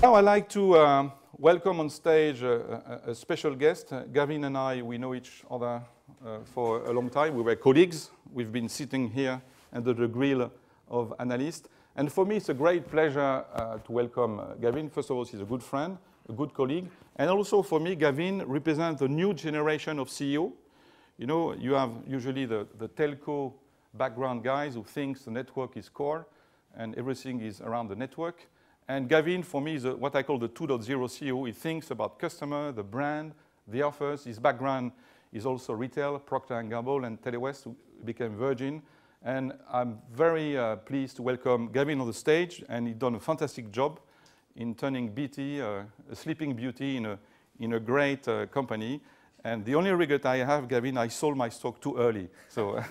Now I'd like to welcome on stage a special guest. Gavin and I, we know each other for a long time. We were colleagues. We've been sitting here under the grill of analysts. And for me, it's a great pleasure to welcome Gavin. First of all, he's a good friend, a good colleague. And also for me, Gavin represents the new generation of CEO. You know, you have usually the telco background guys who thinks the network is core and everything is around the network. And Gavin, for me, is what I call the 2.0 CEO. He thinks about customer, the brand, the offers. His background is also retail, Procter & Gamble and Telewest, who became Virgin. And I'm very pleased to welcome Gavin on the stage. And he's done a fantastic job in turning BT, a sleeping beauty, in a great company. And the only regret I have, Gavin, I sold my stock too early. So,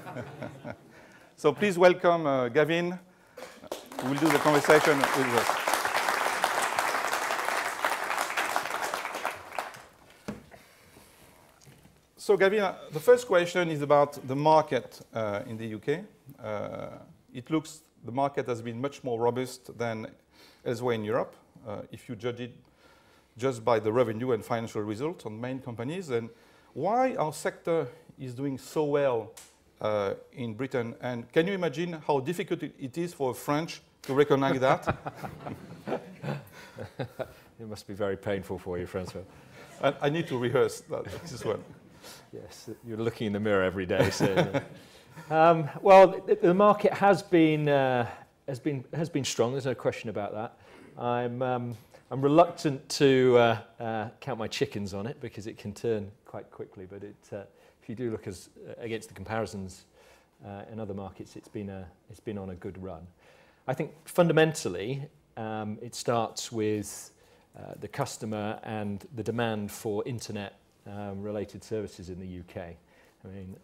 so please welcome Gavin. We'll do the conversation with us. So, Gavin, the first question is about the market in the UK. It looks the market has been much more robust than elsewhere in Europe, if you judge it just by the revenue and financial results on main companies. And why our sector is doing so well in Britain? And can you imagine how difficult it is for a French to recognize that? It must be very painful for you, François. I need to rehearse that, this one. Yes, you're looking in the mirror every day. So, well, the market has been strong. There's no question about that. I'm reluctant to count my chickens on it because it can turn quite quickly. But if you do look against the comparisons in other markets, it's been on a good run. I think fundamentally it starts with the customer and the demand for internet related services in the UK. I mean,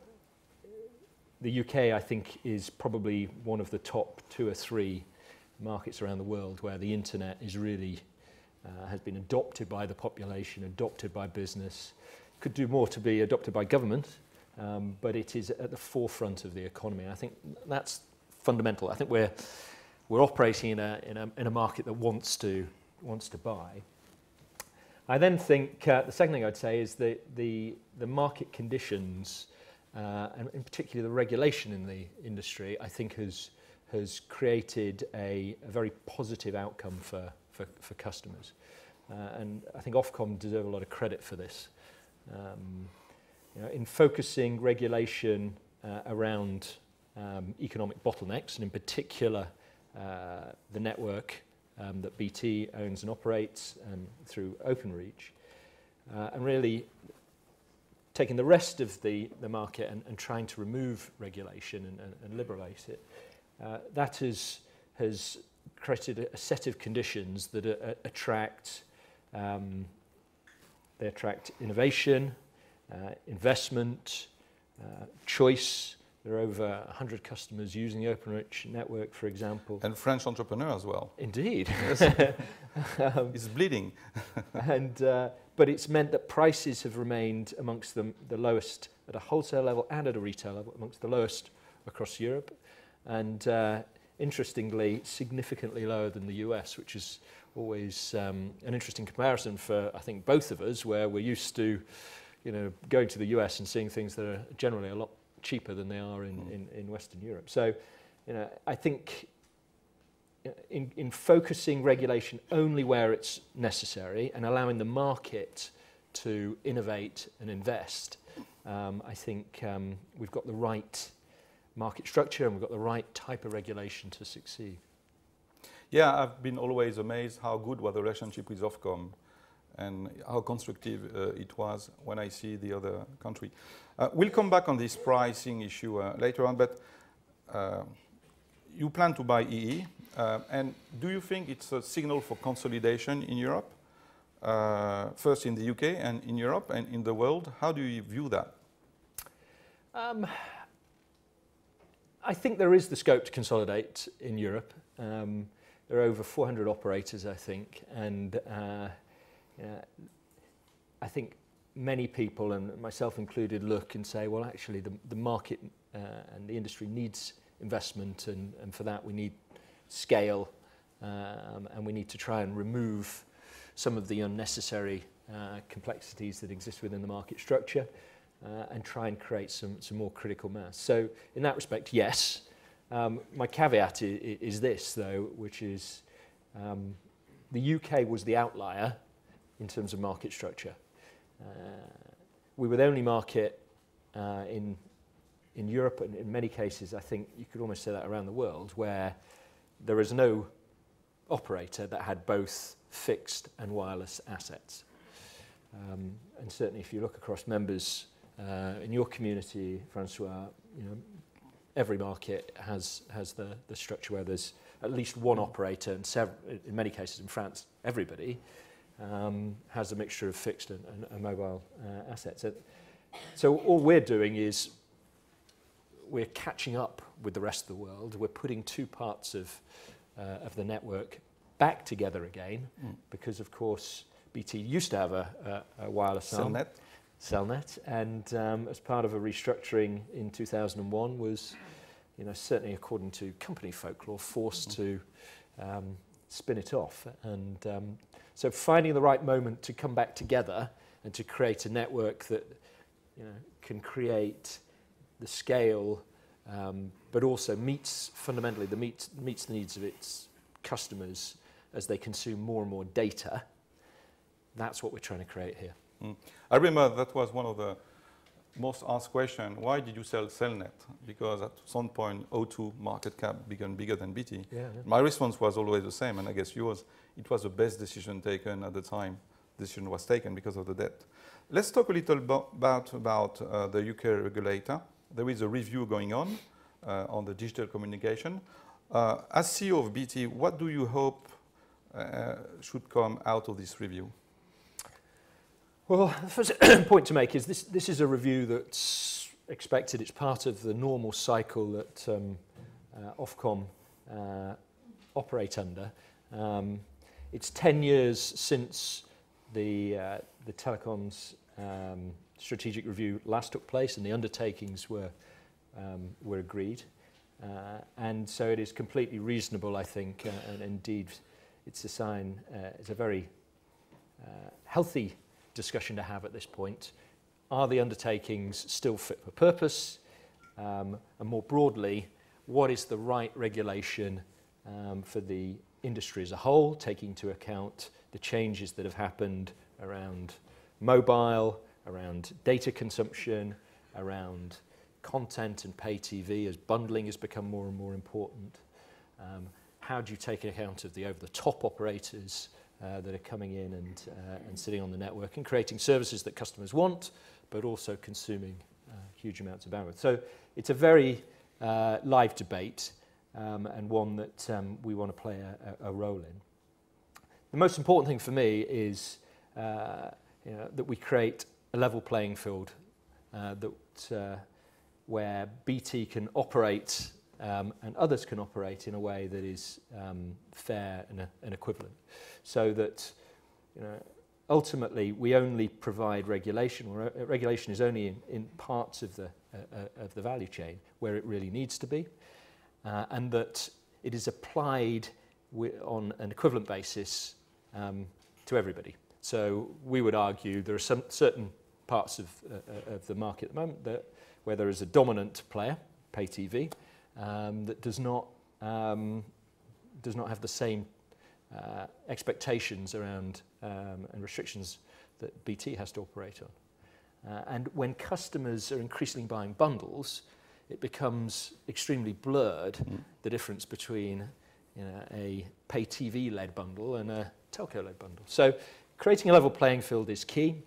the UK, I think, is probably one of the top 2 or 3 markets around the world where the internet is really has been adopted by the population, adopted by business. Could do more to be adopted by government, but it is at the forefront of the economy. I think that's fundamental. I think we're operating in a market that wants to buy. I then think the second thing I'd say is that the market conditions, and in particular the regulation in the industry, I think has created a very positive outcome for customers. And I think Ofcom deserve a lot of credit for this. You know, in focusing regulation around economic bottlenecks, and in particular the network that BT owns and operates through Openreach, and really taking the rest of the market and trying to remove regulation and liberalise it, that has created a set of conditions that attract innovation, investment, choice. There are over 100 customers using the Openreach network, for example. And French entrepreneur as well. Indeed. It's bleeding. But it's meant that prices have remained amongst the lowest at a wholesale level and at a retail level, amongst the lowest across Europe. And interestingly, significantly lower than the US, which is always an interesting comparison for, I think, both of us, where we're used to, you know, going to the US and seeing things that are generally a lot cheaper than they are in Western Europe. So, you know, I think in focusing regulation only where it's necessary and allowing the market to innovate and invest, I think we've got the right market structure and we've got the right type of regulation to succeed. Yeah, I've been always amazed how good was the relationship with Ofcom and how constructive it was when I see the other country. We'll come back on this pricing issue later on, but you plan to buy EE, and do you think it's a signal for consolidation in Europe? First in the UK and in Europe and in the world, how do you view that? I think there is the scope to consolidate in Europe. There are over 400 operators, I think, and I think many people, and myself included, look and say, well, actually, the market and the industry needs investment, and for that we need scale, and we need to try and remove some of the unnecessary complexities that exist within the market structure, and try and create some more critical mass. So in that respect, yes. My caveat is this, though, which is the UK was the outlier in terms of market structure. We were the only market in Europe, and in many cases, I think you could almost say that around the world, where there is no operator that had both fixed and wireless assets. And certainly if you look across members in your community, François, you know, every market has the structure where there's at least one operator, and in many cases in France, everybody has a mixture of fixed and mobile assets. So all we're doing is we're catching up with the rest of the world. We're putting two parts of the network back together again, because of course BT used to have a wireless arm, Cellnet, and as part of a restructuring in 2001 was, you know, certainly according to company folklore, forced to spin it off. And so finding the right moment to come back together and to create a network that, you know, can create the scale, but also fundamentally meets the needs of its customers as they consume more and more data. That's what we're trying to create here. I remember that was one of the most asked questions. Why did you sell Cellnet? Because at some point, O2 market cap became bigger than BT. Yeah. My response was always the same, and I guess yours. It was the best decision taken at the time. Decision was taken because of the debt. Let's talk a little about the UK regulator. There is a review going on the digital communication. As CEO of BT, what do you hope should come out of this review? Well, the first point to make is this is a review that's expected. It's part of the normal cycle that Ofcom operate under. It's 10 years since the telecoms strategic review last took place, and the undertakings were agreed. And so it is completely reasonable, I think, and indeed it's a sign, it's a very healthy discussion to have at this point. Are the undertakings still fit for purpose? And more broadly, what is the right regulation for the industry as a whole, taking into account the changes that have happened around mobile, around data consumption, around content and pay TV as bundling has become more and more important? How do you take account of the over-the-top operators that are coming in and sitting on the network and creating services that customers want, but also consuming huge amounts of bandwidth? So it's a very live debate, and one that we want to play a role in. The most important thing for me is that we create a level playing field where BT can operate and others can operate in a way that is fair and equivalent, so that, you know, ultimately we only provide regulation, or regulation is only in parts of the value chain where it really needs to be, and that it is applied on an equivalent basis to everybody. So we would argue there are some certain parts of the market at the moment where there is a dominant player, pay TV, that does not have the same expectations around and restrictions that BT has to operate on. And when customers are increasingly buying bundles, it becomes extremely blurred, the difference between, you know, a pay TV-led bundle and a telco-led bundle. So creating a level playing field is key.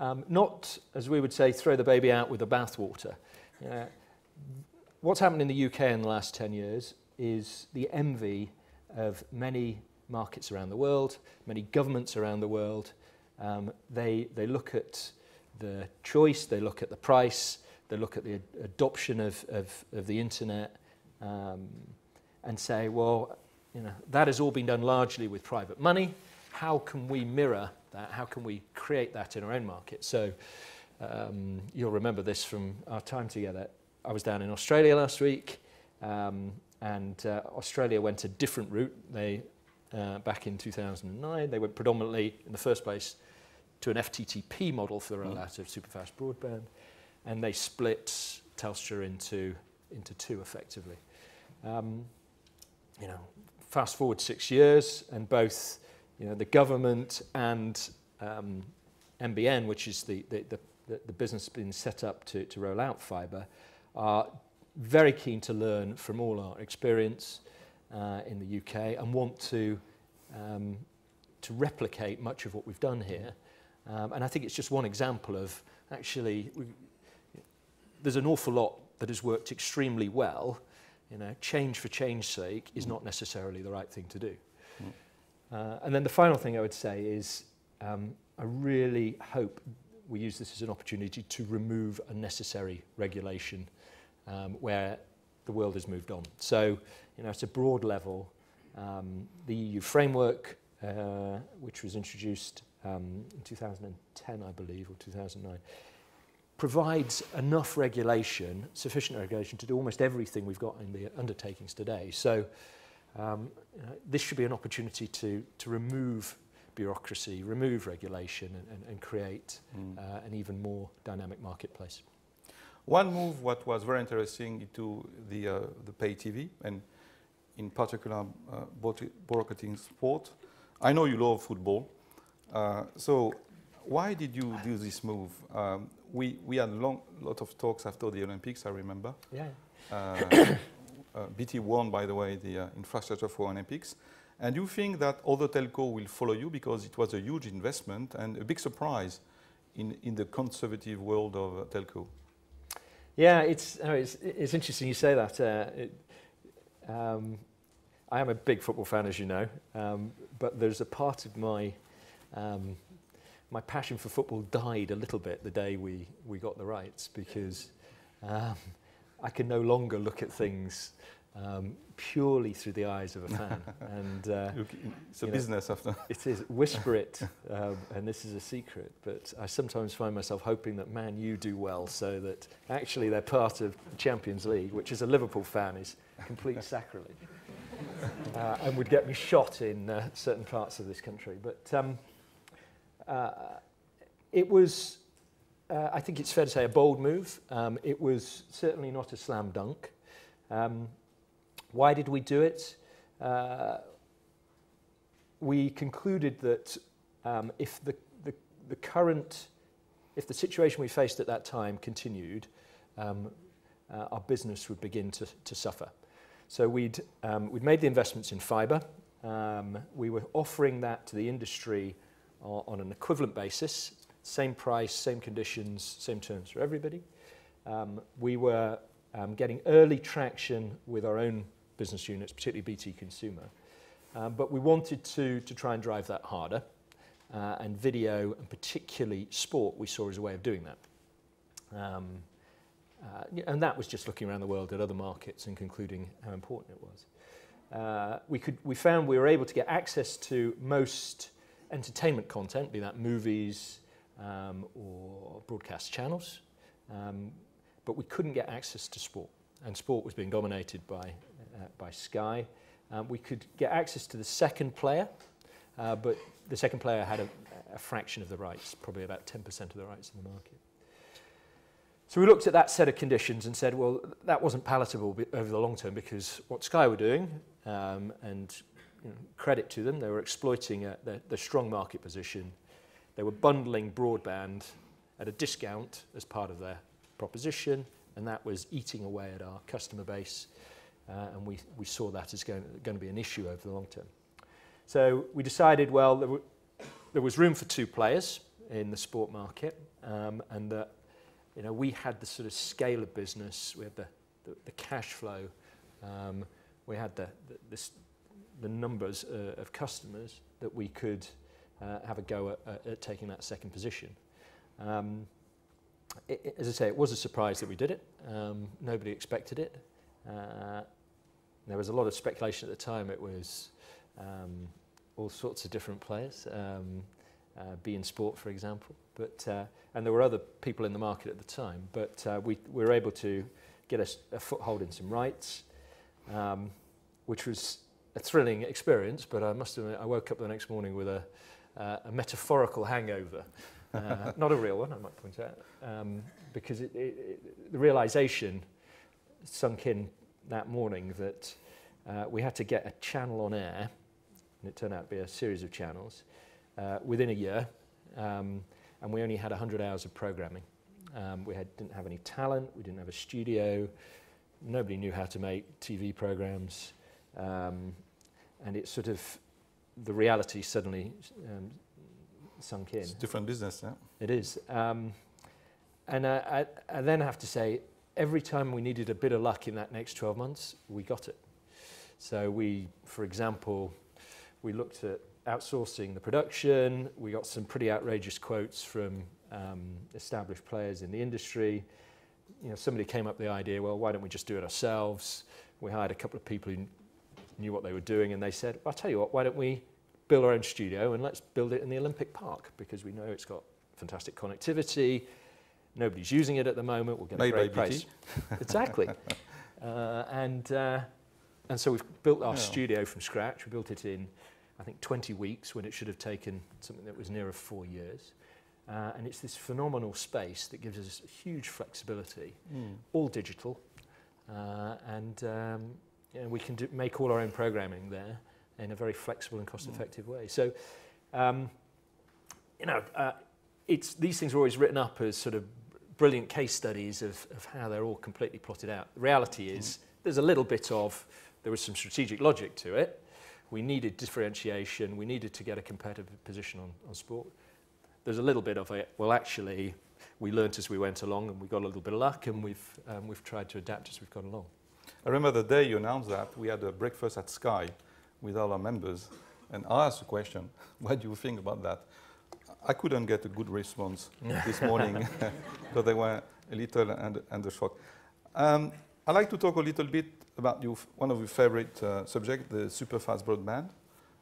Not, as we would say, throw the baby out with the bathwater. What's happened in the UK in the last 10 years is the envy of many markets around the world, many governments around the world. They look at the choice, they look at the price, they look at the adoption of the internet, and say, well, you know, that has all been done largely with private money. How can we mirror that? How can we create that in our own market? So you'll remember this from our time together. I was down in Australia last week, and Australia went a different route. They back in 2009. They went predominantly, in the first place, to an FTTP model for the rollout of superfast broadband, and they split Telstra into two effectively. You know, fast forward 6 years, and both, you know, the government and NBN, which is the business being set up to roll out fibre, are very keen to learn from all our experience in the UK and want to replicate much of what we've done here. And I think it's just one example of, actually, there's an awful lot that has worked extremely well. You know, change for change's sake is not necessarily the right thing to do. And then the final thing I would say is, I really hope we use this as an opportunity to remove unnecessary regulation where the world has moved on. So, you know, at a broad level, the EU framework, which was introduced in 2010, I believe, or 2009, provides enough regulation, sufficient regulation, to do almost everything we've got in the undertakings today. So you know, this should be an opportunity to remove bureaucracy, remove regulation, and create an even more dynamic marketplace. One move what was very interesting into the pay TV, and in particular broadcasting sport. I know you love football, so why did you do this move? We had a lot of talks after the Olympics, I remember. Yeah. BT won, by the way, the infrastructure for Olympics. And you think that other telco will follow you because it was a huge investment and a big surprise in the conservative world of telco? Yeah, it's interesting you say that. I am a big football fan, as you know, but there's a part of my my passion for football died a little bit the day we got the rights, because I can no longer look at things purely through the eyes of a fan. And it's a business after. It is. Whisper it, and this is a secret. But I sometimes find myself hoping that Man U do well, so that actually they're part of the Champions League, which as a Liverpool fan is complete sacrilege, and would get me shot in certain parts of this country. But it was, I think it's fair to say, a bold move. It was certainly not a slam dunk. Why did we do it? We concluded that if the situation we faced at that time continued, our business would begin to suffer. So we'd made the investments in fibre. We were offering that to the industry on an equivalent basis, same price, same conditions, same terms for everybody. We were getting early traction with our own business units, particularly BT Consumer, but we wanted to try and drive that harder, and video, and particularly sport, we saw as a way of doing that. And that was just looking around the world at other markets and concluding how important it was. We found we were able to get access to most entertainment content, be that movies or broadcast channels, but we couldn't get access to sport, and sport was being dominated by Sky. We could get access to the second player, but the second player had a fraction of the rights, probably about 10% of the rights in the market. So we looked at that set of conditions and said, well, that wasn't palatable over the long term, because what Sky were doing, and credit to them, they were exploiting their strong market position. They were bundling broadband at a discount as part of their proposition, and that was eating away at our customer base, and we saw that as going to be an issue over the long term. So we decided, well, there was room for two players in the sport market, and that we had the sort of scale of business, we had the cash flow, we had the numbers of customers that we could have a go at taking that second position. As I say, it was a surprise that we did it. Nobody expected it. There was a lot of speculation at the time. It was all sorts of different players, B in Sport, for example. But and there were other people in the market at the time. But we were able to get a foothold in some rights, which was a thrilling experience, but I must admit I woke up the next morning with a metaphorical hangover. Not a real one, I might point out, because the realization sunk in that morning that we had to get a channel on air, and it turned out to be a series of channels, within a year, and we only had 100 hours of programming. We didn't have any talent, we didn't have a studio, nobody knew how to make TV programs, and it's sort of, the reality suddenly sunk in. It's a different business, yeah? It is. And I then have to say, every time we needed a bit of luck in that next 12 months, we got it. So we, for example, we looked at outsourcing the production. We got some pretty outrageous quotes from established players in the industry. You know, somebody came up with the idea, well, why don't we just do it ourselves? We hired a couple of people who knew what they were doing, and they said, well, I'll tell you what, why don't we build our own studio and let's build it in the Olympic Park, because we know it's got fantastic connectivity. Nobody's using it at the moment. We'll get a great price. Exactly. And so we've built our studio from scratch. We built it in, I think, 20 weeks when it should have taken something that was nearer 4 years. And it's this phenomenal space that gives us huge flexibility, all digital. And you know, we can make all our own programming there in a very flexible and cost-effective way. So, you know, these things are always written up as sort of brilliant case studies of how they're all completely plotted out. The reality is there's a little bit of, there was some strategic logic to it. We needed differentiation. We needed to get a competitive position on sport. There's a little bit of it, well, actually, we learnt as we went along, and we got a little bit of luck, and we've tried to adapt as we've gone along. I remember the day you announced that, we had a breakfast at Sky with all our members, and I asked the question, what do you think about that? I couldn't get a good response this morning, because they were a little under shock. I'd like to talk a little bit about one of your favorite subjects, the super-fast broadband.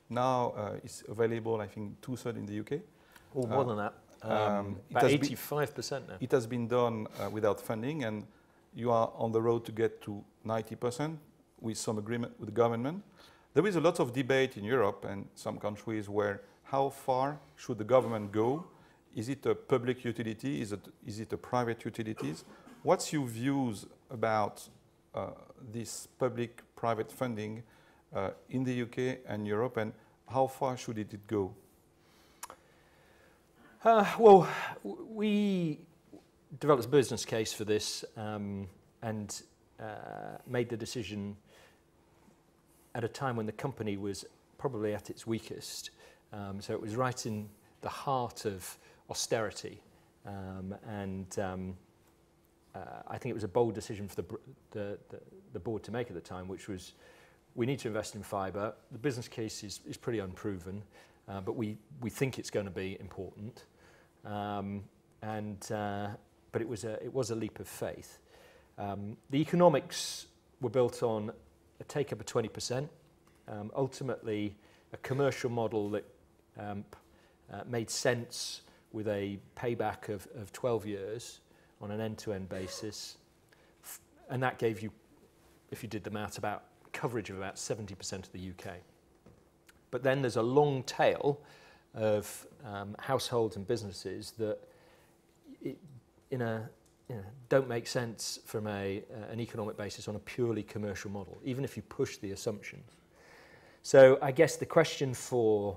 Now it's available, I think, 2/3 in the UK. Oh, more than that. About 85% now. It has been done without funding, and you are on the road to get to 90% with some agreement with the government. There is a lot of debate in Europe and some countries where how far should the government go? Is it a public utility? Is it a private utilities? What's your views about this public-private funding in the UK and Europe, and how far should it go? Well, we developed a business case for this and made the decision at a time when the company was probably at its weakest. So it was right in the heart of austerity. I think it was a bold decision for the board to make at the time, which was, we need to invest in fibre. The business case is pretty unproven, but we think it's going to be important. But it was a leap of faith. The economics were built on a take-up of 20%, ultimately a commercial model that made sense with a payback of 12 years on an end-to-end basis. And that gave you, if you did the math, about coverage of about 70% of the UK. But then there's a long tail of households and businesses that don't make sense from an economic basis on a purely commercial model, even if you push the assumptions. So I guess the question for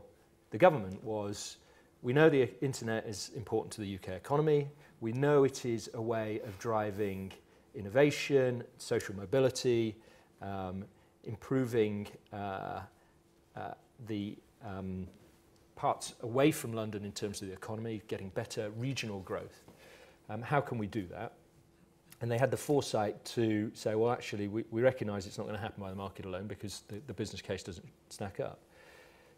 the government was, we know the internet is important to the UK economy. We know it is a way of driving innovation, social mobility, improving the parts away from London in terms of the economy, getting better regional growth. How can we do that? And they had the foresight to say, well, actually, we recognise it's not going to happen by the market alone because the business case doesn't stack up.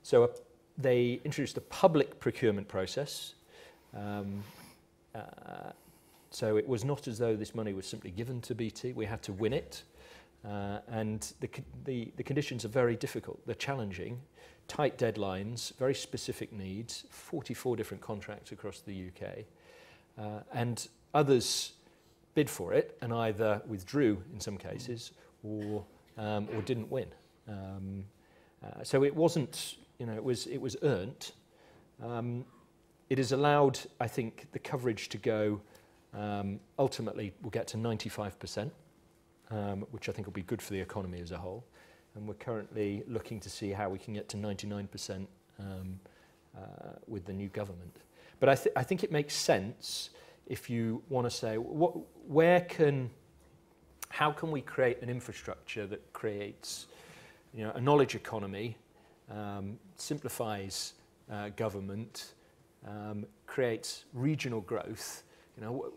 So they introduced a public procurement process. So it was not as though this money was simply given to BT. We had to win it. And the conditions are very difficult. They're challenging. Tight deadlines, very specific needs, 44 different contracts across the UK. And others bid for it and either withdrew in some cases or didn't win. So it wasn't, it was earned. It has allowed, I think, the coverage to go, ultimately we'll get to 95%, which I think will be good for the economy as a whole. And we're currently looking to see how we can get to 99% with the new government. But I think it makes sense if you want to say, how can we create an infrastructure that creates a knowledge economy, simplifies government, creates regional growth.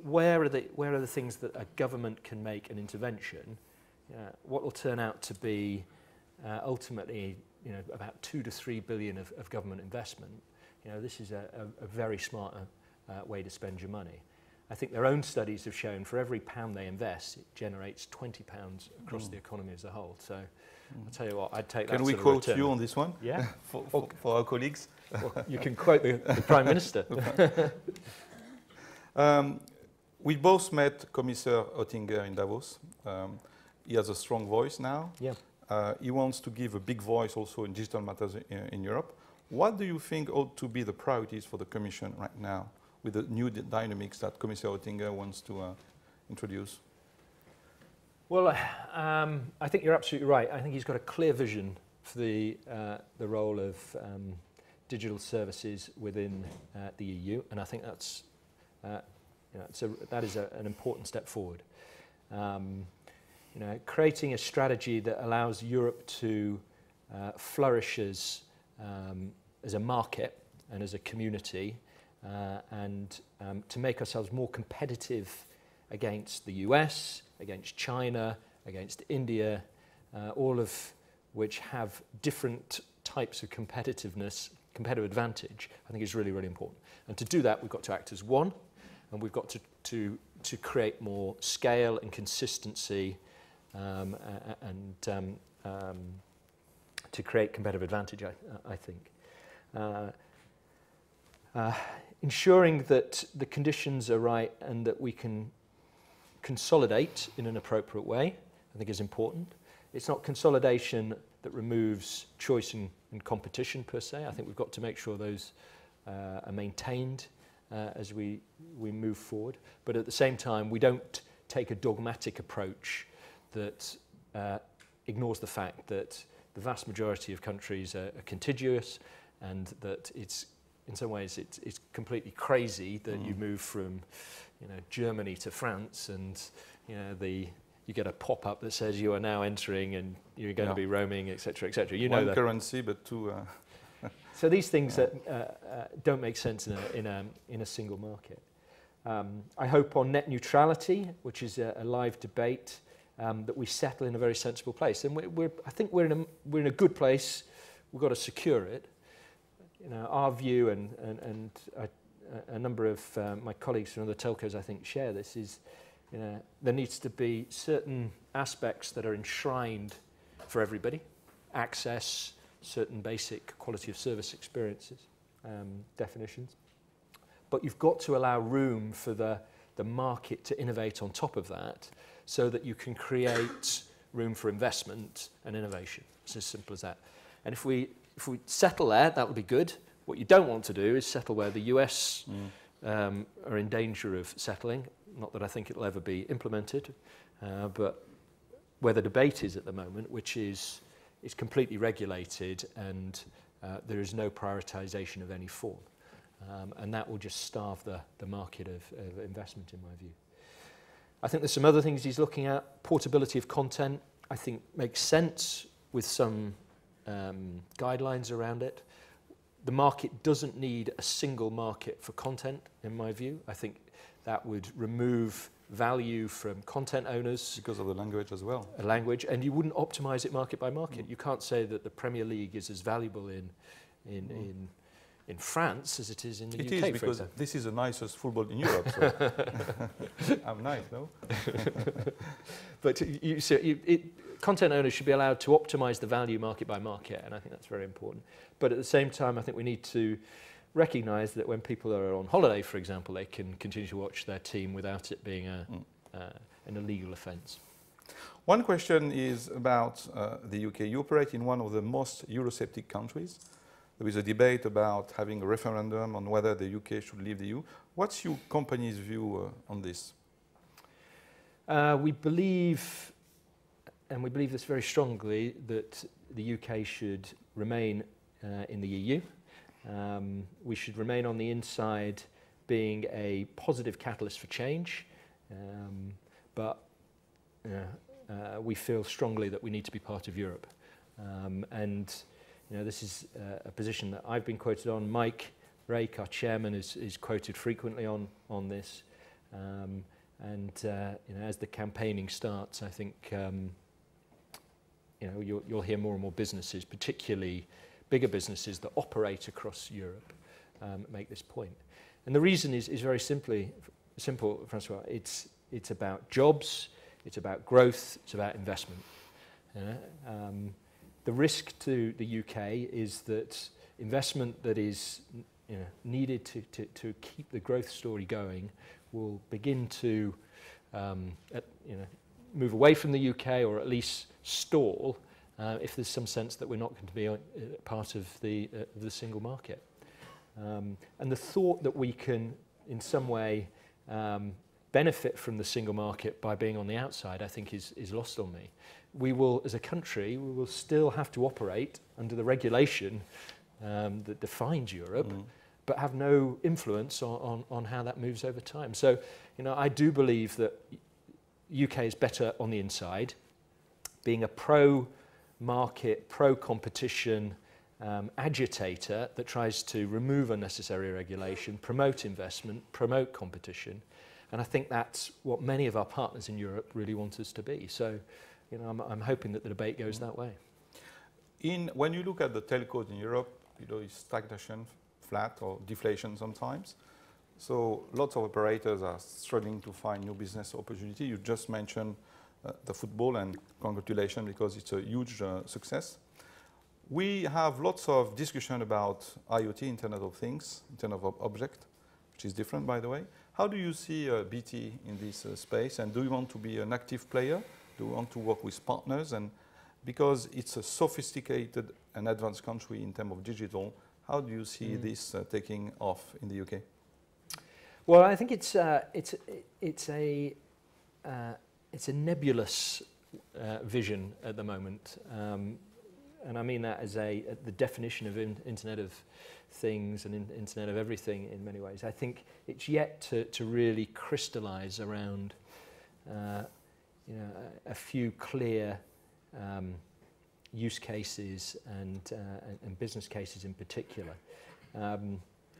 Where are the things that a government can make an intervention? What will turn out to be ultimately, about 2 to 3 billion of government investment. This is a very smart way to spend your money. I think their own studies have shown for every pound they invest, it generates 20 pounds across the economy as a whole. So I'll tell you what, I'd take that. Can we quote you on this one? Yeah. for our colleagues? Well, you can quote the Prime Minister. We both met Commissioner Oettinger in Davos. He has a strong voice now. Yeah. He wants to give a big voice also in digital matters in Europe. What do you think ought to be the priorities for the Commission right now with the new dynamics that Commissioner Oettinger wants to introduce? Well, I think you're absolutely right. I think he's got a clear vision for the role of digital services within the EU, and I think that's that is an important step forward. Creating a strategy that allows Europe to flourish as a market and as a community, and to make ourselves more competitive against the US, against China, against India, all of which have different types of competitive advantage, I think is really, really important. And to do that, we've got to act as one, and we've got to create more scale and consistency, and to create competitive advantage, I think. Ensuring that the conditions are right and that we can consolidate in an appropriate way, I think is important. It's not consolidation that removes choice and competition per se. I think we've got to make sure those are maintained as we move forward. But at the same time, we don't take a dogmatic approach that ignores the fact that the vast majority of countries are contiguous, and that it's in some ways it's completely crazy that you move from Germany to France, and you get a pop-up that says you are now entering and you're going to be roaming, etc., etc. One currency, but two. So these things that don't make sense in a single market. I hope on net neutrality, which is a live debate, that we settle in a very sensible place. And I think we're in a good place. We've got to secure it. Our view, and a number of my colleagues from other telcos, I think, share this, is there needs to be certain aspects that are enshrined for everybody, access, certain basic quality of service experiences, definitions. But you've got to allow room for the market to innovate on top of that, so that you can create room for investment and innovation. It's as simple as that. And if we settle there, that would be good. What you don't want to do is settle where the US are in danger of settling. Not that I think it'll ever be implemented, but where the debate is at the moment, which is completely regulated, and there is no prioritization of any form. And that will just starve the market of investment, in my view. I think there's some other things he's looking at. Portability of content, I think, makes sense with some guidelines around it. The market doesn't need a single market for content, in my view. I think that would remove value from content owners. Because of the language as well. A language, and you wouldn't optimize it market by market. You can't say that the Premier League is as valuable in France as it is in the UK. It is, because this is the nicest football in Europe. So. I'm nice, no? But content owners should be allowed to optimize the value market by market, and I think that's very important. But at the same time, I think we need to recognize that when people are on holiday, for example, they can continue to watch their team without it being an illegal offence. One question is about the UK. You operate in one of the most Eurosceptic countries. There is a debate about having a referendum on whether the UK should leave the EU. What's your company's view on this? We believe, and we believe this very strongly, that the UK should remain in the EU. We should remain on the inside, being a positive catalyst for change, but we feel strongly that we need to be part of Europe. And this is a position that I've been quoted on. Mike Rake, our chairman, is quoted frequently on this. As the campaigning starts, I think you'll hear more and more businesses, particularly bigger businesses that operate across Europe, make this point. And the reason is very simple, Francois. It's about jobs, it's about growth, it's about investment. The risk to the UK is that investment that is needed to keep the growth story going will begin to move away from the UK, or at least stall if there's some sense that we're not going to be part of the single market. And the thought that we can in some way benefit from the single market by being on the outside, I think is lost on me. We will, as a country, we will still have to operate under the regulation that defines Europe, but have no influence on how that moves over time. So, I do believe that UK is better on the inside, being a pro-market, pro-competition agitator that tries to remove unnecessary regulation, promote investment, promote competition. And I think that's what many of our partners in Europe really want us to be. So, I'm hoping that the debate goes that way. When you look at the telcos in Europe, it's stagnation, flat or deflation sometimes. So lots of operators are struggling to find new business opportunity. You just mentioned the football, and congratulations, because it's a huge success. We have lots of discussion about IoT, Internet of Things, Internet of Objects, which is different, by the way. How do you see BT in this space, and do you want to be an active player? Do you want to work with partners? And because it's a sophisticated and advanced country in terms of digital, how do you see this taking off in the UK? Well, I think it's a nebulous vision at the moment, and I mean that as the definition of Internet of Things and Internet of Everything in many ways. I think it's yet to really crystallise around a few clear use cases and business cases in particular.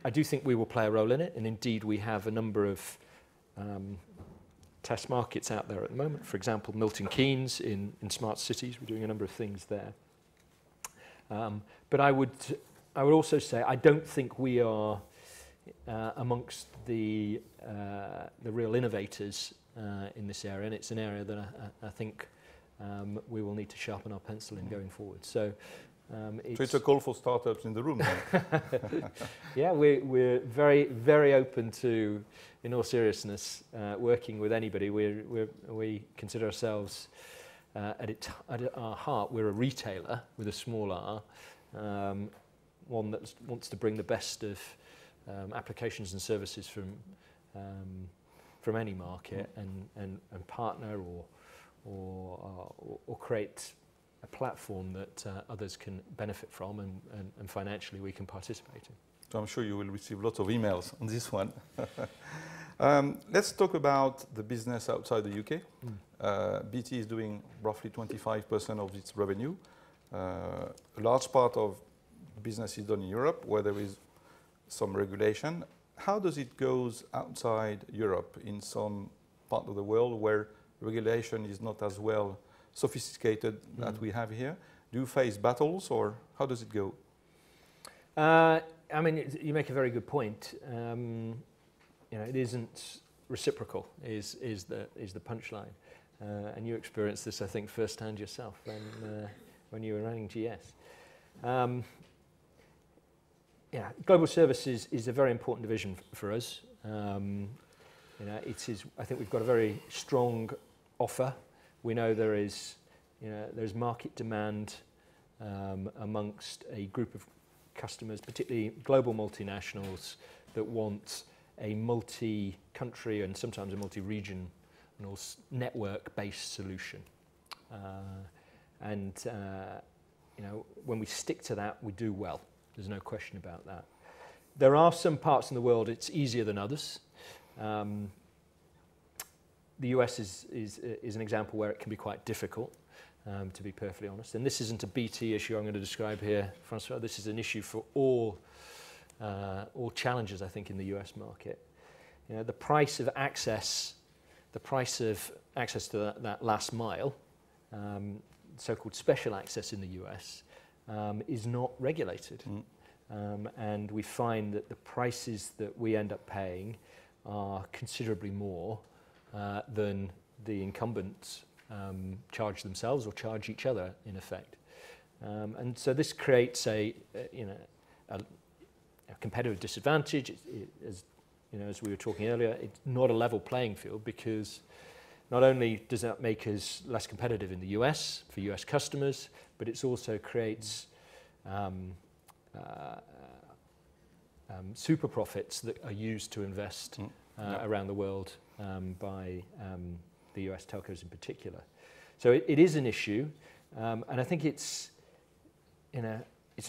I do think we will play a role in it, and indeed we have a number of test markets out there at the moment. For example, Milton Keynes in smart cities. We're doing a number of things there. But I would also say I don't think we are amongst the real innovators in this area, and it's an area that I think we will need to sharpen our pencil in going forward. So it's a call for startups in the room. Yeah, we're very, very open to, in all seriousness, working with anybody. We consider ourselves, at our heart, we're a retailer with a small r, one that wants to bring the best of applications and services from any market and partner or create a platform that others can benefit from and financially we can participate in. So I'm sure you will receive lots of emails on this one. Let's talk about the business outside the UK. BT is doing roughly 25% of its revenue. A large part of business is done in Europe, where there is some regulation. How does it go outside Europe in some part of the world where regulation is not as well sophisticated that we have here? Do you face battles, or how does it go? I mean, you make a very good point. It isn't reciprocal, is the punchline, and you experienced this, I think, firsthand yourself when you were running GS. Global services is a very important division for us. I think we've got a very strong offer We know there's market demand amongst a group of customers, particularly global multinationals, that want a multi-country and sometimes a multi-regional network-based solution. When we stick to that, we do well. There's no question about that. There are some parts in the world it's easier than others. The US is an example where it can be quite difficult, to be perfectly honest. And this isn't a BT issue I'm going to describe here, François. This is an issue for all challengers, I think, in the US market. The price of access to that last mile, so-called special access in the US, is not regulated. And we find that the prices that we end up paying are considerably more than the incumbents charge themselves or charge each other, in effect. And so this creates a competitive disadvantage. As we were talking earlier, it's not a level playing field, because not only does that make us less competitive in the US for US customers, but it also creates super profits that are used to invest around the world by the US telcos in particular. So it is an issue, and I think it's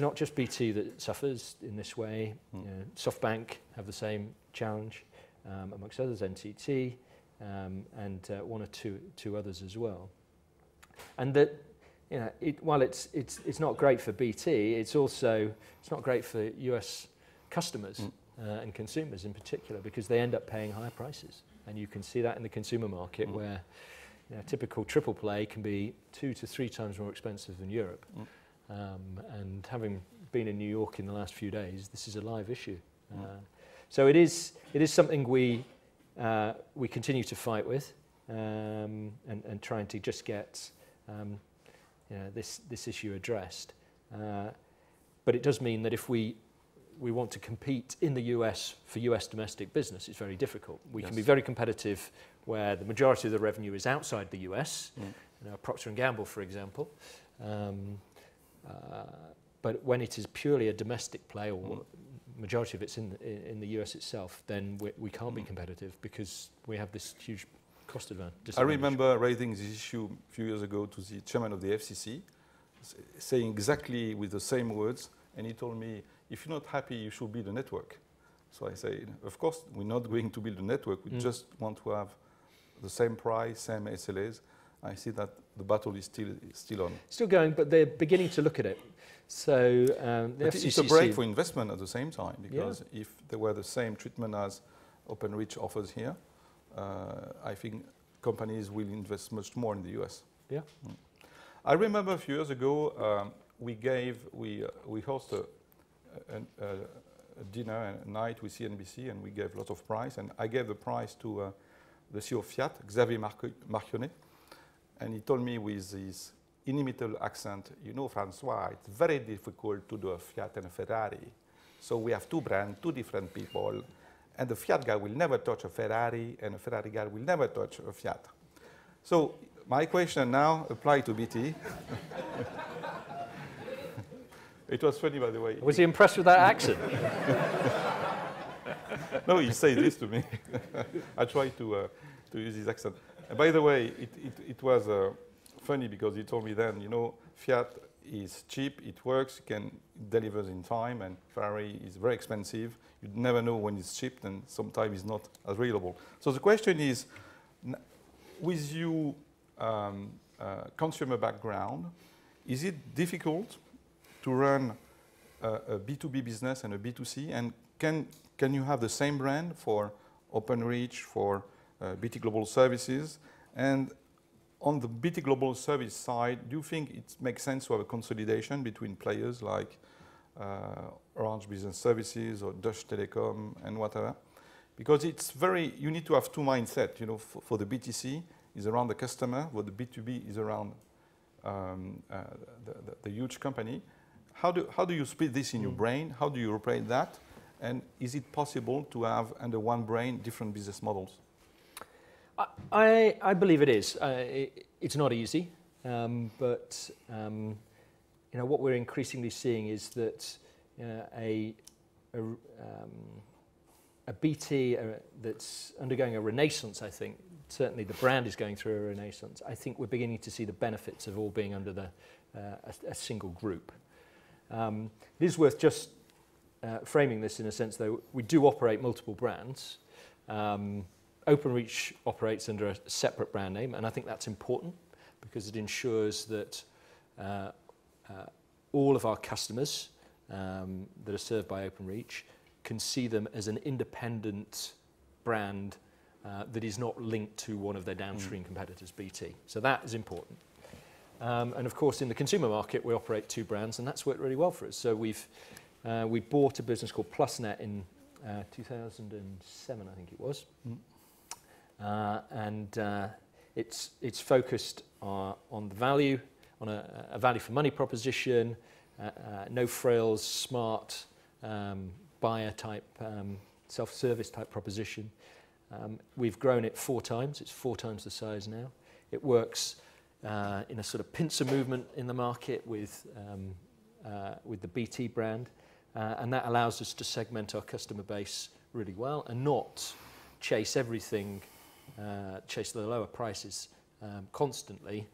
not just BT that suffers in this way. SoftBank have the same challenge, amongst others, NTT, and one or two others as well. And that, while it's not great for BT, it's not great for US customers and consumers in particular, because they end up paying higher prices. And you can see that in the consumer market, where typical triple play can be 2 to 3 times more expensive than Europe. And having been in New York in the last few days, this is a live issue. So it is something we continue to fight with, and trying to just get this issue addressed. But it does mean that if we want to compete in the US for US domestic business, it's very difficult. We can be very competitive where the majority of the revenue is outside the US, Procter & Gamble, for example. But when it is purely a domestic play, or majority of it's in the US itself, then we can't be competitive, because we have this huge cost advantage. I remember raising this issue a few years ago to the chairman of the FCC, saying exactly with the same words, and he told me, if you're not happy, you should build a network. So I say, of course, we're not going to build a network. We just want to have the same price, same SLAs. I see that the battle is still on. Still going, but they're beginning to look at it. So the FCC, it's a break for investment at the same time, because if there were the same treatment as Openreach offers here, I think companies will invest much more in the US. I remember a few years ago, we hosted a dinner a night with CNBC, and we gave lots of prize, and I gave the prize to the CEO of Fiat, Xavier Marchionnet, and he told me with his inimitable accent, François, it's very difficult to do a Fiat and a Ferrari. So we have 2 brands, 2 different people, and the Fiat guy will never touch a Ferrari, and a Ferrari guy will never touch a Fiat. So my question now applies to BT. It was funny, by the way. Was he impressed with that accent? No, he said this to me. I tried to use his accent. And by the way, it was funny, because he told me then, Fiat is cheap, it works, it delivers in time, and Ferrari is very expensive. You never know when it's shipped, and sometimes it's not as reliable. So the question is, with your consumer background, is it difficult to run a B2B business and a B2C? And can you have the same brand for Openreach, for BT Global Services? And on the BT Global Service side, do you think it makes sense to have a consolidation between players like Orange Business Services or Dutch Telecom and whatever? Because you need to have 2 mindsets. For the BTC is around the customer, for the B2B is around the huge company. How do you split this in your brain? How do you operate that? And is it possible to have under one brain different business models? I believe it is. It's not easy, but what we're increasingly seeing is that a BT that's undergoing a renaissance, I think, certainly the brand is going through a renaissance. I think we're beginning to see the benefits of all being under a single group. It is worth just framing this in a sense, though. We do operate multiple brands. OpenReach operates under a separate brand name, and I think that's important because it ensures that all of our customers that are served by OpenReach can see them as an independent brand that is not linked to one of their downstream competitors, BT. So that is important. And of course, in the consumer market, we operate two brands, and that's worked really well for us. So we bought a business called PlusNet in 2007, I think it was. It's focused on the value, on a value for money proposition, no frills, smart buyer type, self-service type proposition. We've grown it 4 times. It's 4 times the size now. It works in a sort of pincer movement in the market with the BT brand, and that allows us to segment our customer base really well and not chase everything, chase the lower prices constantly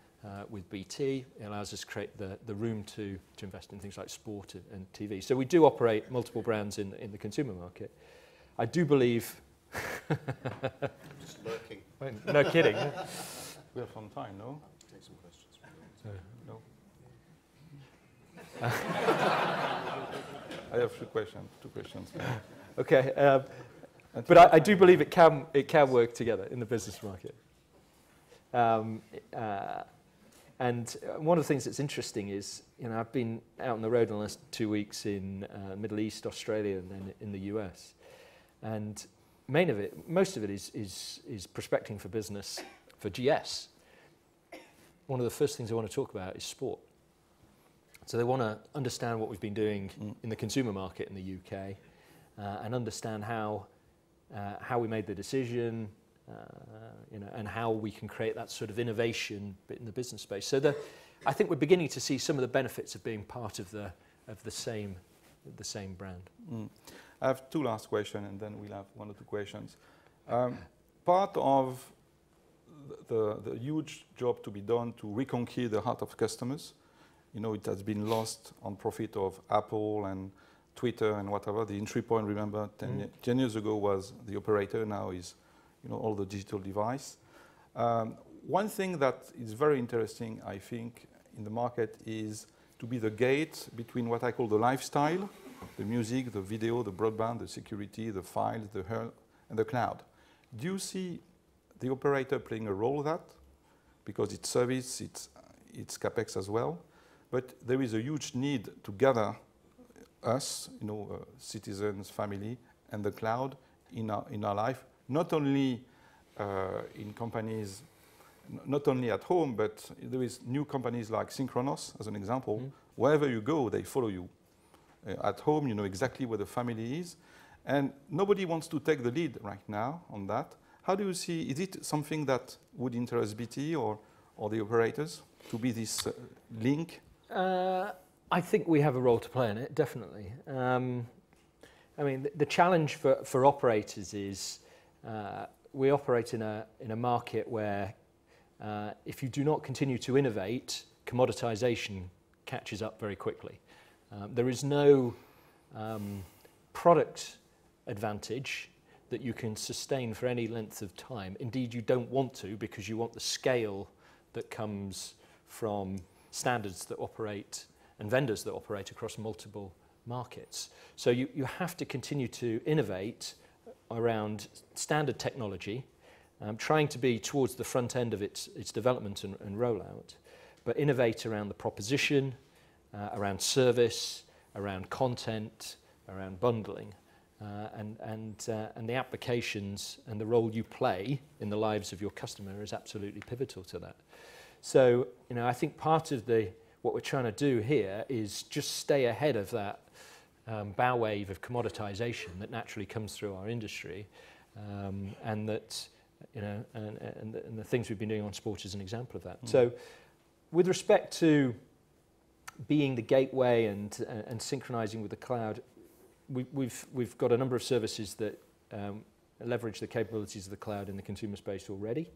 with BT. It allows us to create the room to invest in things like sport and TV. So we do operate multiple brands in the consumer market. I do believe... Just lurking. No kidding. We have some time, no? Take some questions. No. I have 2 questions. Okay, but I do believe it can work together in the business market. And one of the things that's interesting is, I've been out on the road in the last 2 weeks in Middle East, Australia, and then in the US, and most of it is prospecting for business for GS. One of the first things I want to talk about is sport. So they want to understand what we've been doing in the consumer market in the UK, and understand how we made the decision, and how we can create that sort of innovation in the business space. So I think we're beginning to see some of the benefits of being part of the same brand. I have 2 last questions, and then we'll have 1 or 2 questions. Part of the huge job to be done to reconquer the heart of customers, it has been lost on profit of Apple and Twitter and whatever. The entry point, remember, 10 years ago was the operator. Now is all the digital device. One thing that is very interesting, I think, in the market is to be the gate between what I call the lifestyle, the music, the video, the broadband, the security, the files, and the cloud. Do you see the operator playing a role in that? Because it's service, it's CapEx as well. But there is a huge need to gather us, citizens, family, and the cloud in our life, not only in companies, not only at home, but there is new companies like Synchronos, as an example. Wherever you go, they follow you. At home, you know exactly where the family is. And nobody wants to take the lead right now on that. How do you see, is it something that would interest BT or the operators to be this link? I think we have a role to play in it, definitely. I mean, the challenge for operators is we operate in a market where if you do not continue to innovate, commoditization catches up very quickly. There is no product advantage that you can sustain for any length of time. Indeed, you don't want to, because you want the scale that comes from standards that operate and vendors that operate across multiple markets. So you have to continue to innovate around standard technology, trying to be towards the front end of its development and rollout, but innovate around the proposition, around service, around content, around bundling, and the applications and the role you play in the lives of your customer is absolutely pivotal to that. So, I think part of what we're trying to do here is just stay ahead of that bow wave of commoditization that naturally comes through our industry, and that you know, and the things we've been doing on sport is an example of that. So with respect to being the gateway and synchronizing with the cloud, we've got a number of services that leverage the capabilities of the cloud in the consumer space already.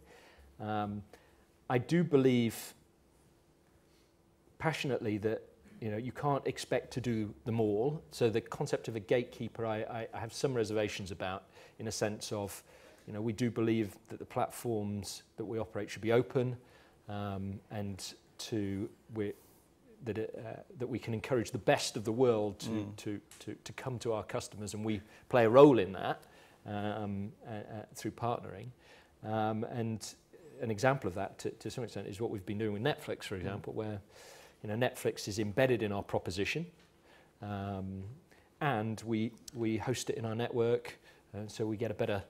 I do believe passionately that, you know, you can't expect to do them all. So the concept of a gatekeeper, I have some reservations about, in a sense of, you know, we do believe that the platforms that we operate should be open, and that we can encourage the best of the world to come to our customers, and we play a role in that through partnering. And an example of that, to some extent, is what we've been doing with Netflix, for example, where, you know, Netflix is embedded in our proposition, and we host it in our network, so we get a better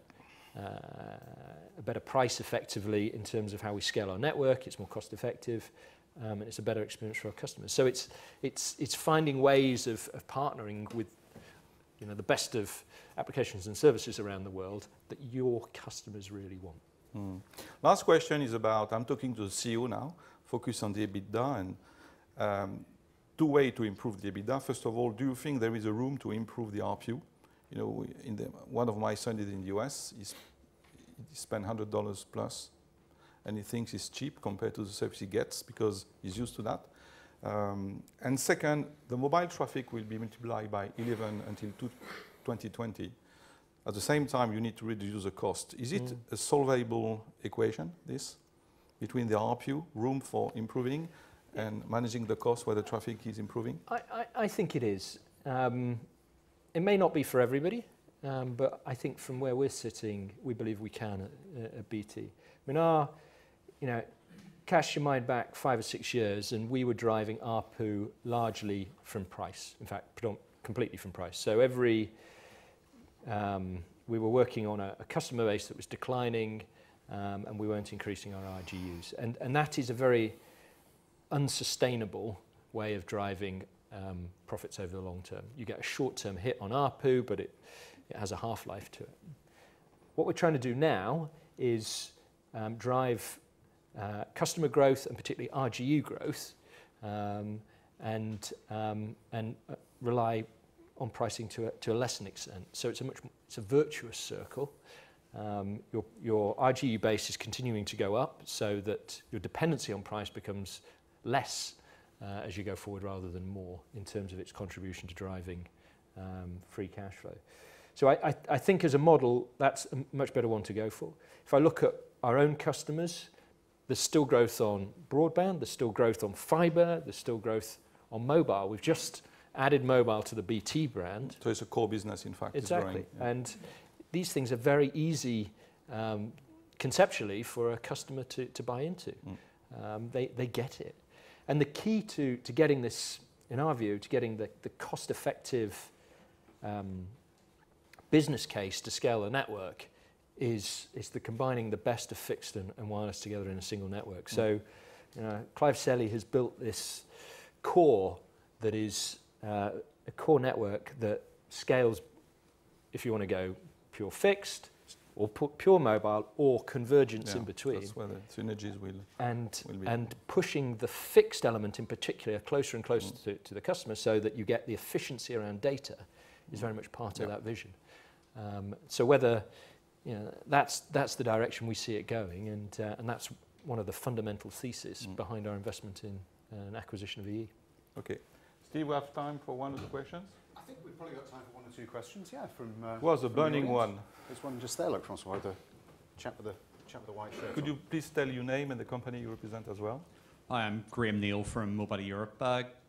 price effectively in terms of how we scale our network. It's more cost effective, and it's a better experience for our customers. So it's finding ways of partnering with, you know, the best of applications and services around the world that your customers really want. Last question is about, I'm talking to the CEO now, focus on the EBITDA, and two ways to improve the EBITDA. First of all, do you think there is a room to improve the RPU? You know, one of my sons is in the US, he spent $100 plus, and he thinks it's cheap compared to the service he gets because he's used to that. And second, the mobile traffic will be multiplied by 11 until 2020. At the same time, you need to reduce the cost. Is it a solvable equation, this, between the RPU, room for improving, and managing the cost where the traffic is improving? I think it is. It may not be for everybody, but I think from where we're sitting, we believe we can at BT. I mean, you know, cast your mind back 5 or 6 years, and we were driving ARPU largely from price. In fact, completely from price. So we were working on a customer base that was declining, and we weren't increasing our RGUs. And that is a very unsustainable way of driving profits over the long term. You get a short-term hit on ARPU, but it has a half-life to it. What we're trying to do now is drive customer growth, and particularly RGU growth, and rely on pricing to a lesser extent. So it's a virtuous circle. Your RGU base is continuing to go up, so that your dependency on price becomes less as you go forward rather than more in terms of its contribution to driving free cash flow. So I think as a model, that's a much better one to go for. If I look at our own customers, there's still growth on broadband, there's still growth on fibre, there's still growth on mobile. We've just added mobile to the BT brand. So it's a core business, in fact. Exactly. And these things are very easy conceptually for a customer to buy into. They get it. And the key to getting this, in our view, to getting the cost-effective business case to scale a network is the combining the best of fixed and wireless together in a single network. So, you know, Clive Selley has built this core that is a core network that scales, if you want to go pure fixed, or pure mobile, or convergence in between. That's where the synergies will be. And pushing the fixed element in particular closer and closer to the customer, so that you get the efficiency around data is very much part of that vision. So whether, you know, that's the direction we see it going, and that's one of the fundamental theses behind our investment in an acquisition of EE. Okay. Steve, we have time for one of the questions? I think we've probably got time for 1 or 2 questions, yeah, from was a burning one. There's one just there, look, François, the chap with the white shirt. Could you please tell your name and the company you represent as well? Hi, I'm Graham Neal from Mobile Europe.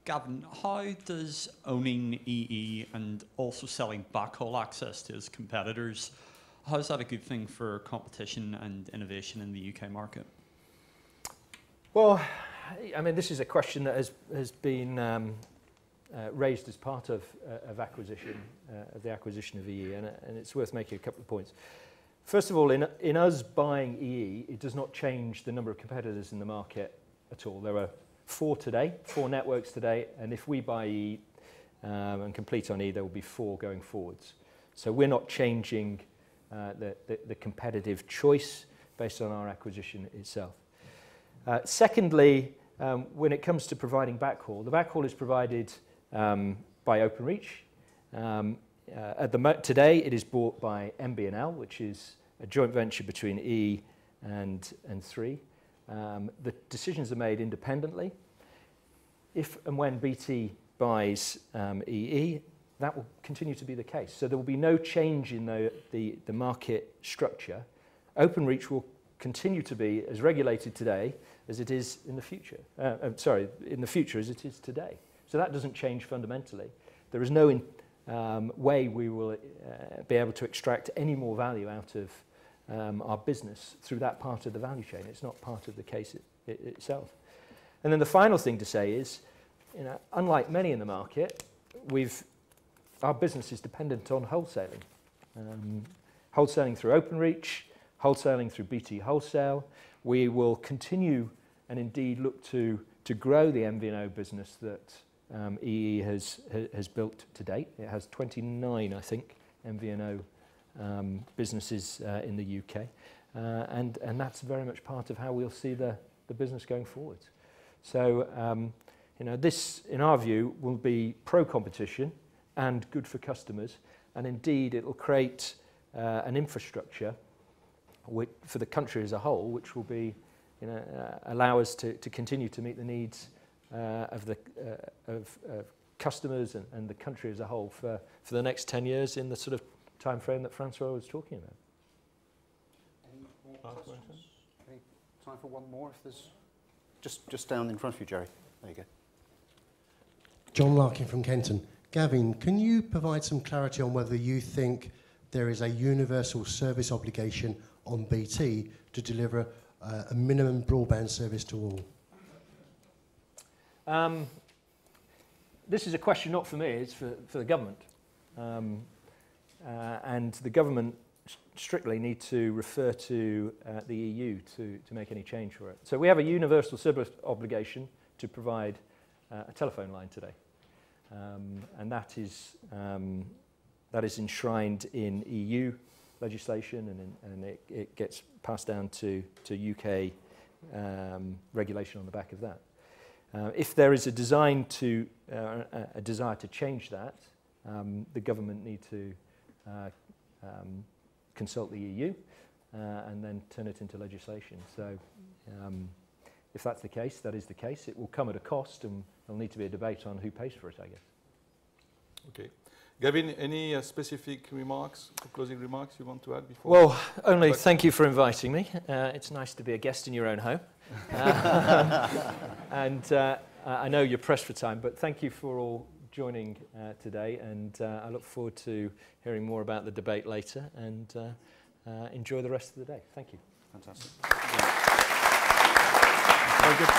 Gavin, how does owning EE and also selling backhaul access to its competitors, how is that a good thing for competition and innovation in the UK market? Well, I mean, this is a question that has been raised as part of acquisition, of the acquisition of EE, and it's worth making a couple of points. First of all, in us buying EE, it does not change the number of competitors in the market at all. There are 4 today, 4 networks today, and if we buy EE and complete on EE, there will be 4 going forwards. So we're not changing the competitive choice. based on our acquisition itself. Secondly, when it comes to providing backhaul, the backhaul is provided by Openreach. Today, it is bought by MBNL, which is a joint venture between EE and 3. The decisions are made independently. If and when BT buys EE, that will continue to be the case. So there will be no change in the market structure. Openreach will continue to be as regulated today as it is in the future. In the future as it is today. So that doesn't change fundamentally. There is no way we will be able to extract any more value out of our business through that part of the value chain. It's not part of the case itself. And then the final thing to say is, unlike many in the market, our business is dependent on wholesaling. Wholesaling through Openreach, wholesaling through BT Wholesale. We will continue and indeed look to grow the MVNO business that EE has built to date. It has 29, I think, MVNO businesses in the UK. And that's very much part of how we'll see the business going forward. So, this, in our view, will be pro-competition and good for customers. And indeed, it will create an infrastructure for the country as a whole, which will be, allow us to continue to meet the needs of customers and the country as a whole for the next 10 years in the sort of time frame that François was talking about. Any more questions? Any time for one more? If there's just down in front of you, Jerry. There you go. John Larkin from Kenton. Gavin, can you provide some clarity on whether you think there is a universal service obligation on BT to deliver a minimum broadband service to all? This is a question not for me, it's for the government. And the government strictly need to refer to the EU to make any change for it. So we have a universal service obligation to provide a telephone line today. And that is enshrined in EU legislation, and it gets passed down to UK regulation on the back of that. If there is a desire to change that, the government need to consult the EU and then turn it into legislation. So if that's the case, that is the case. It will come at a cost, and there'll need to be a debate on who pays for it, I guess. Okay. Gavin, any specific remarks, closing remarks you want to add before? Well, only thank you for inviting me. It's nice to be a guest in your own home. And I know you're pressed for time, but thank you for all joining today, and I look forward to hearing more about the debate later, and enjoy the rest of the day. Thank you. Fantastic. Very good.